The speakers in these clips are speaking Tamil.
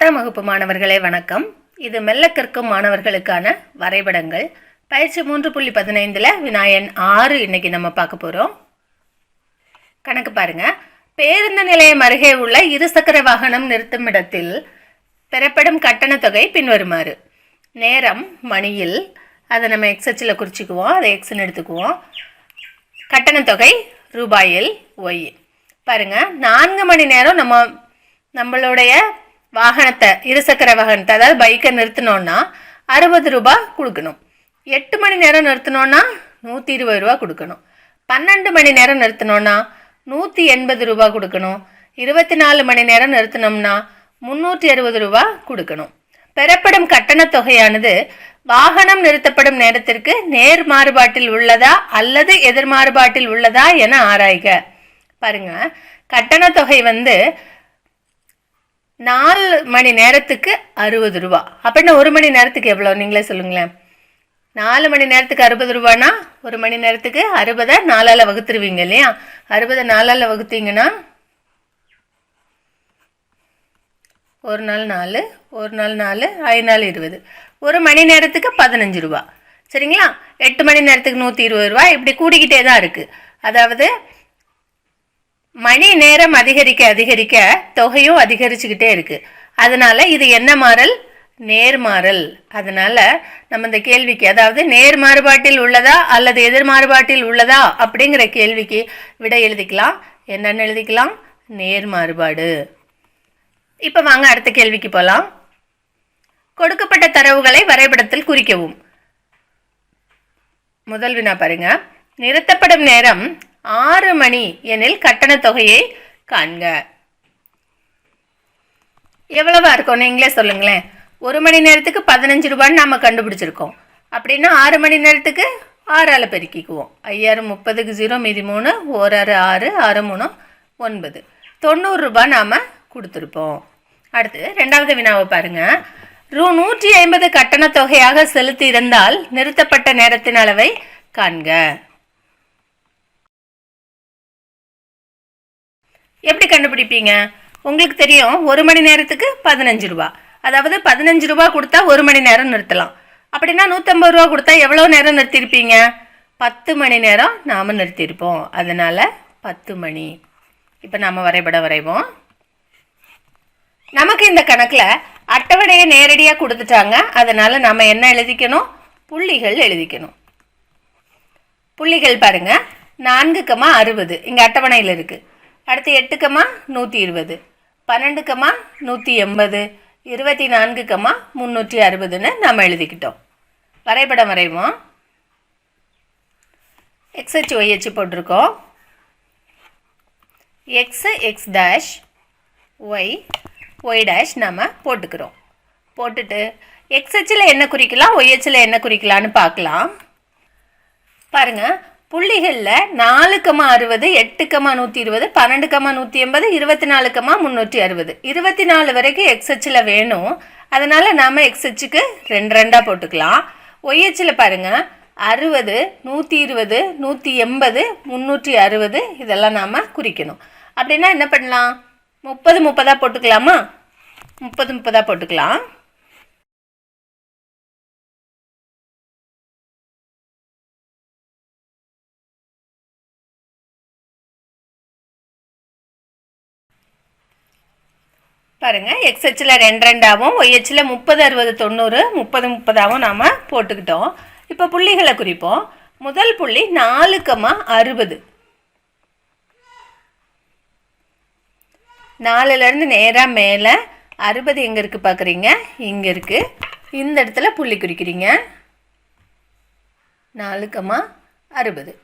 10ஆம் வகுப்பு மாணவர்களே வணக்கம். இது மெல்ல கற்கும் மாணவர்களுக்கான வரைபடங்கள் பயிற்சி 3.15ல் வினாயன் 6 இன்னைக்கு நம்ம பார்க்க போகிறோம். கணக்கு பாருங்க. பேருந்து நிலையம் அருகே உள்ள இருசக்கர வாகனம் நிறுத்தும் இடத்தில் பெறப்படும் கட்டண தொகை பின்வருமாறு. நேரம் மணியில், அதை நம்ம எக்ஸச்சில் குறிச்சிக்குவோம், அதை எக்ஸ்ன்னு எடுத்துக்குவோம். கட்டண தொகை ரூபாயில் ஒய். பாருங்க, 4 மணி நேரம் நம்மளுடைய வாகனத்தை, இருசக்கர வாகனத்தை, அதாவது பைக்கை நிறுத்தினோன்னா 60 ரூபா கொடுக்கணும். 8 மணி நேரம் நிறுத்தினோன்னா 120 ரூபா கொடுக்கணும். 12 மணி நேரம் நிறுத்தினோன்னா 180 ரூபா கொடுக்கணும். 24 மணி நேரம் நிறுத்தினோம்னா 360 ரூபா கொடுக்கணும். பெறப்படும் கட்டண தொகையானது வாகனம் நிறுத்தப்படும் நேரத்திற்கு நேர் மாறுபாட்டில் உள்ளதா அல்லது எதிர் மாறுபாட்டில் உள்ளதா என ஆராய்க. பாருங்க, கட்டண தொகை 4 மணி நேரத்துக்கு 60 ரூபா. அப்படின்னா 1 மணி நேரத்துக்கு எவ்வளோ நீங்களே சொல்லுங்களேன். 4 மணி நேரத்துக்கு 60 ரூபானா 1 மணி நேரத்துக்கு 60 4ஆல் வகுத்துருவீங்க இல்லையா? 60 4ஆல் வகுத்தீங்கன்னா ஒரு நாள் 4, 5 நாள் 20, 1 மணி நேரத்துக்கு 15 ரூபா. சரிங்களா? 8 மணி நேரத்துக்கு 120 ரூபா. இப்படி கூடிக்கிட்டே தான் இருக்குது. அதாவது மணி நேரம் அதிகரிக்க அதிகரிக்க தொகையும் அதிகரிச்சுக்கிட்டே இருக்கு. அதனால இது என்ன மாறல்? நேர்மாறல். அதனால நம்ம இந்த கேள்விக்கு, அதாவது நேர் மாறுபாட்டில் உள்ளதா அல்லது எதிர் மாறுபாட்டில் உள்ளதா அப்படிங்கிற கேள்விக்கு விடை எழுதிக்கலாம். என்னன்னு எழுதிக்கலாம்? நேர் மாறுபாடு. இப்போ வாங்க அடுத்த கேள்விக்கு போகலாம். கொடுக்கப்பட்ட தரவுகளை வரைபடத்தில் குறிக்கவும். முதல் வினா பாருங்க. நிறுத்தப்படும் நேரம் 6 மணி எனில் கட்டண தொகையை காண்க. எவ்வளவா இருக்கும் நீங்களே சொல்லுங்களேன். 1 மணி நேரத்துக்கு 15 ரூபான்னு நாம் கண்டுபிடிச்சிருக்கோம். அப்படின்னா 6 மணி நேரத்துக்கு 6ஆல் பெருக்கிக்குவோம். 5000 30க்கு 0 மீதி 3, 1 6 6, 6 3 9, 90 ரூபாய் நாம் கொடுத்துருப்போம். அடுத்து ரெண்டாவது வினாவை பாருங்க. ரூ 150 கட்டண தொகையாக செலுத்தி இருந்தால் நிறுத்தப்பட்ட நேரத்தின் அளவை காண்க. எப்படி கண்டுபிடிப்பீங்க? உங்களுக்கு தெரியும், 1 மணி நேரத்துக்கு 15 ரூபா. அதாவது 15 ரூபா கொடுத்தா 1 மணி நேரம் நிறுத்தலாம். அப்படின்னா 150 ரூபா கொடுத்தா எவ்வளோ நேரம் நிறுத்தியிருப்பீங்க? 10 மணி நேரம் நாம் நிறுத்தியிருப்போம். அதனால் 10 மணி. இப்போ நாம் வரைபடம் வரைவோம். நமக்கு இந்த கணக்கில் அட்டவணையை நேரடியாக கொடுத்துட்டாங்க. அதனால் நாம் என்ன எழுதிக்கணும்? புள்ளிகள் எழுதிக்கணும். புள்ளிகள் பாருங்கள். 4,60 இங்கே அட்டவணையில் இருக்குது. அடுத்து 8,120, 12,180, 24,360ன்னு நம்ம எழுதிக்கிட்டோம். வரைபடம் வரைவோம். எக்ஸ்ஹெச் ஒய்ஹெச் போட்டிருக்கோம். X X dash, Y Y dash நம்ம போட்டுக்கிறோம். போட்டுட்டு எக்ஸ்ஹெச்சில் என்ன குறிக்கலாம், ஒய்ஹெச்சில் என்ன குறிக்கலான்னு பார்க்கலாம். பாருங்கள், புள்ளிகளில் 4,60, 8,120, 12,180, 24,360, 24 வரைக்கும் எக்ஸ்ஹெச்சில் வேணும். அதனால் நாம் எக்ஸ்ஹெச்சுக்கு 2 2ஆக போட்டுக்கலாம். ஒய்ஹெச்சில் பாருங்கள், 60, 120, 180, 360 இதெல்லாம் நாம் குறிக்கணும். அப்படின்னா என்ன பண்ணலாம்? 30 30ஆக போட்டுக்கலாமா? 30 30ஆக போட்டுக்கலாம். பாருங்கள், எக்ஸ்ஹெச்சில் 2 2ஆகவும் ஒய்ஹெச்சில் 30 60 90 30 30ஆகவும் நாம் போட்டுக்கிட்டோம். இப்போ புள்ளிகளை குறிப்போம். முதல் புள்ளி 4,60. 4லேருந்து நேராக மேலே 60 எங்கே இருக்குது பார்க்குறீங்க? இங்கே இருக்குது. இந்த இடத்துல புள்ளி குறிக்கிறீங்க. 4,60.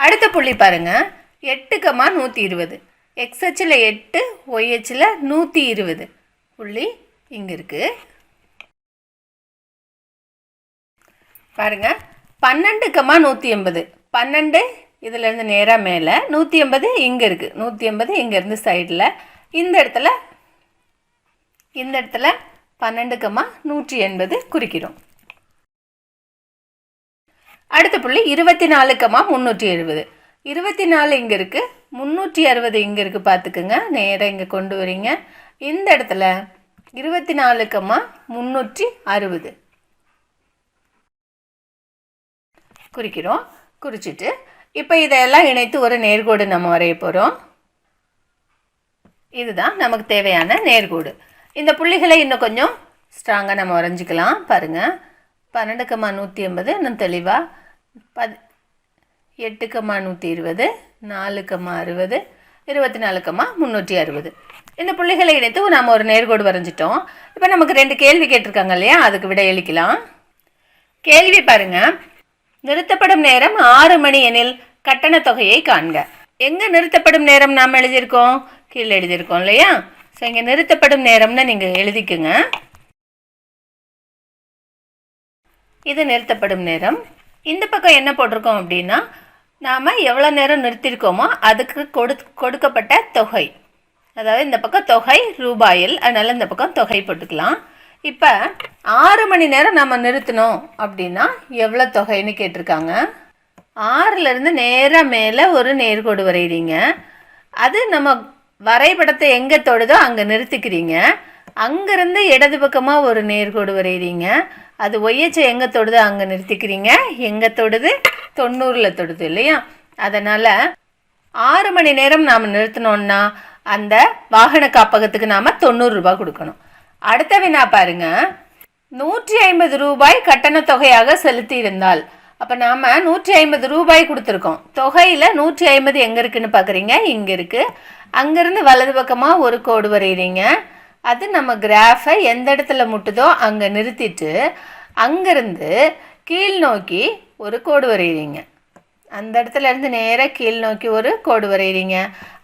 அடுத்த புள்ளி பாருங்கள், 8,120. எக்ஸ்ஹெச்சில் 8, ஒய்ஹெச்சில் 120. புள்ளி இங்கே இருக்குது. பாருங்கள், 12,180. 12 இதிலேருந்து நேராக மேலே, 180 இங்கே இருக்குது. 180 இங்கேருந்து சைடில். இந்த இடத்துல 12,180 குறிக்கிறோம். அடுத்த புள்ளி 24,370. 24 இங்கே இருக்குது, 360 இங்கே இருக்குது. பார்த்துக்குங்க, நேராக இங்கே கொண்டு வரீங்க. இந்த இடத்துல 24,360 குறிக்கிறோம். குறிச்சிட்டு இப்போ இதெல்லாம் இணைத்து ஒரு நேர்கோடு நம்ம வரைய போகிறோம். இதுதான் நமக்கு தேவையான நேர்கோடு. இந்த புள்ளிகளை இன்னும் கொஞ்சம் ஸ்ட்ராங்காக நம்ம வரைஞ்சிக்கலாம். பாருங்கள், 12,180 இன்னும் தெளிவாக 8,120 4,60 24,360 இந்த புள்ளிகளை இணைத்து நாம் ஒரு நேர்கோடு வரைஞ்சிட்டோம். இப்போ நமக்கு 2 கேள்வி கேட்டிருக்காங்க இல்லையா, அதுக்கு விடை அளிக்கலாம். கேள்வி பாருங்கள், நிறுத்தப்படும் நேரம் 6 மணி எனில் கட்டண தொகையை காண்க. எங்கே நிறுத்தப்படும் நேரம் நாம் எழுதியிருக்கோம்? கீழே எழுதியிருக்கோம் இல்லையா? ஸோ இங்கே நிறுத்தப்படும் நேரம்னு நீங்கள் எழுதிக்குங்க. இது நிறுத்தப்படும் நேரம். இந்த பக்கம் என்ன போட்டிருக்கோம் அப்படின்னா, நாம் எவ்வளோ நேரம் நிறுத்தியிருக்கோமோ அதுக்கு கொடுக்கப்பட்ட தொகை. அதாவது இந்த பக்கம் தொகை ரூபாயில், அதனால் இந்த பக்கம் தொகை போட்டுக்கலாம். இப்போ 6 மணி நேரம் நம்ம நிறுத்தினோம் அப்படின்னா எவ்வளோ தொகைன்னு கேட்டிருக்காங்க. 6லேருந்து நேராக மேலே ஒரு நேர்கோடு வரைகிறீங்க. அது நம்ம வரைபடத்தை எங்கே தொடுதோ அங்கே நிறுத்திக்கிறீங்க. அங்கேருந்து இடது பக்கமாக ஒரு நேர்கோடு வரைகிறீங்க. அது ஒய்யச்சை எங்கே தொடுதோ அங்கே நிறுத்திக்கிறீங்க. எங்கே தொடுது? 90ல் தொடுது இல்லையா? அதனால் 6 மணி நேரம் நாம் நிறுத்தினோன்னா அந்த வாகன காப்பகத்துக்கு நாம் 90 ரூபாய் கொடுக்கணும். அடுத்த வினா பாருங்க, 150 ரூபாய் கட்டண தொகையாக செலுத்தி இருந்தால், அப்போ நாம் 150 ரூபாய் கொடுத்துருக்கோம். தொகையில் 150 எங்கே இருக்குதுன்னு பார்க்குறீங்க, இங்கே இருக்குது. அங்கேருந்து வலது பக்கமாக ஒரு கோடு வரைகிறீங்க. அது நம்ம கிராஃபை எந்த இடத்துல முட்டுதோ அங்கே நிறுத்திட்டு அங்கேருந்து கீழ் நோக்கி ஒரு கோடு வரைகிறீங்க. அந்த இடத்துல இருந்து நேராக கீழ் நோக்கி ஒரு கோடு வரைகிறீங்க.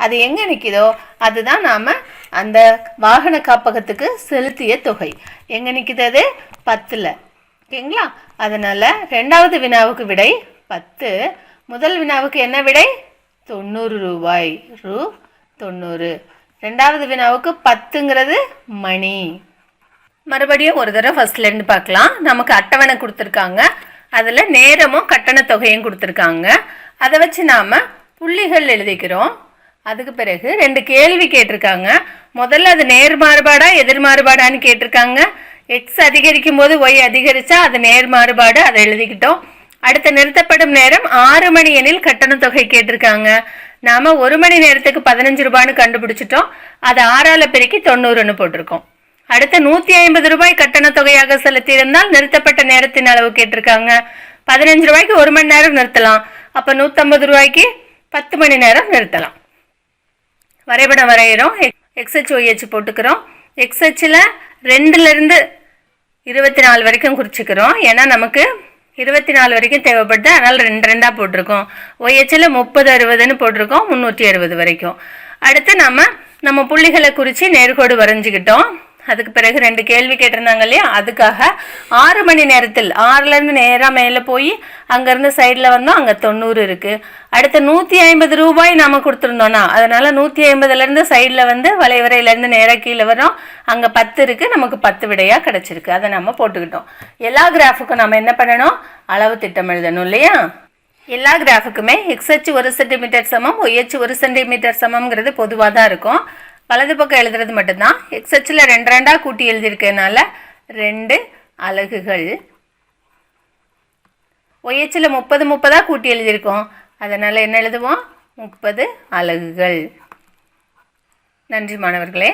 அது எங்கே நிற்கிதோ அதுதான் நாம் அந்த வாகன காப்பகத்துக்கு செலுத்திய தொகை. எங்கே நிற்கிது? அது 10ல். ஓகேங்களா? அதனால் 2வது வினாவுக்கு விடை 10. முதல் வினாவுக்கு என்ன விடை? 90 ரூபாய். 90. 2வது வினாவுக்கு 10ங்கிறது மணி. மறுபடியும் ஒரு தடவை ஃபஸ்ட்லேருந்து பார்க்கலாம். நமக்கு அட்டவணை கொடுத்துருக்காங்க, அதில் நேரமும் கட்டண தொகையும் கொடுத்துருக்காங்க. அதை வச்சு நாம் புள்ளிகள் எழுதிக்கிறோம். அதுக்கு பிறகு 2 கேள்வி கேட்டிருக்காங்க. முதல்ல அது நேர் மாறுபாடா எதிர் மாறுபாடான்னு கேட்டிருக்காங்க. எக்ஸ் அதிகரிக்கும் போது ஒய் அதிகரித்தா அது நேர் மாறுபாடு, அதை எழுதிக்கிட்டோம். அடுத்த நிறுத்தப்படும் நேரம் 6 மணி எனில் கட்டண தொகை கேட்டிருக்காங்க. நாம் 1 மணி நேரத்துக்கு 15 ரூபான்னு கண்டுபிடிச்சிட்டோம். அதை 6ஆல் பெருக்கி 90ன்னு போட்டிருக்கோம். அடுத்து 150 ரூபாய் கட்டண தொகையாக செலுத்தியிருந்தால் நிறுத்தப்பட்ட நேரத்தின் அளவு கேட்டிருக்காங்க. 15 ரூபாய்க்கு 1 மணி நேரம் நிறுத்தலாம். அப்போ 150 ரூபாய்க்கு 10 மணி நேரம் நிறுத்தலாம். வரைபடம் வரைகிறோம். எக்ஸ்ஹெச் ஒய்ஹெச் போட்டுக்கிறோம். எக்ஸ்ஹெச்சில் 2லேருந்து 24 வரைக்கும் குறிச்சிக்கிறோம். ஏன்னா நமக்கு 24 வரைக்கும் தேவைப்படுது, அதனால் 2 2ஆக போட்டிருக்கோம். ஒய்ஹெச்சில் 30 60ன்னு போட்டிருக்கோம், 360 வரைக்கும். அடுத்து நம்ம புள்ளிகளை குறித்து நேர்கோடு வரைஞ்சிக்கிட்டோம். அதுக்கு பிறகு 2 கேள்வி கேட்டிருந்தாங்க இல்லையா, அதுக்காக 6 மணி நேரத்தில் 6லேருந்து நேராக மேலே போய் அங்கேருந்து சைடில் வந்தோம், அங்கே 90 இருக்குது. அடுத்து 150 ரூபாய் நாம் கொடுத்துருந்தோன்னா, அதனால் 150லேருந்து சைடில் வந்து வளைவரையிலேருந்து நேராக கீழே வரோம், அங்கே 10 இருக்குது. நமக்கு 10 விடையாக கிடச்சிருக்கு. அதை நம்ம போட்டுக்கிட்டோம். எல்லா கிராஃபுக்கும் நம்ம என்ன பண்ணணும்? அளவு திட்டம் எழுதணும் இல்லையா? எல்லா கிராஃபுக்குமே எக்ஸ்ஹெச் 1 சென்டிமீட்டர் சமம், ஒய்ஹெச் 1 சென்டிமீட்டர் சமம்ங்கிறது பொதுவாக தான் இருக்கும். வலது பக்கம் எழுதுறது மட்டும்தான். எக்ஸ்ஹெச்சில் 2 2ஆக கூட்டி எழுதியிருக்கனால 2 அலகுகள். ஒய்ஹெச்சில் 30 30ஆக கூட்டி எழுதியிருக்கோம், அதனால் என்ன எழுதுவோம்? 30 அலகுகள். நன்றி மாணவர்களே.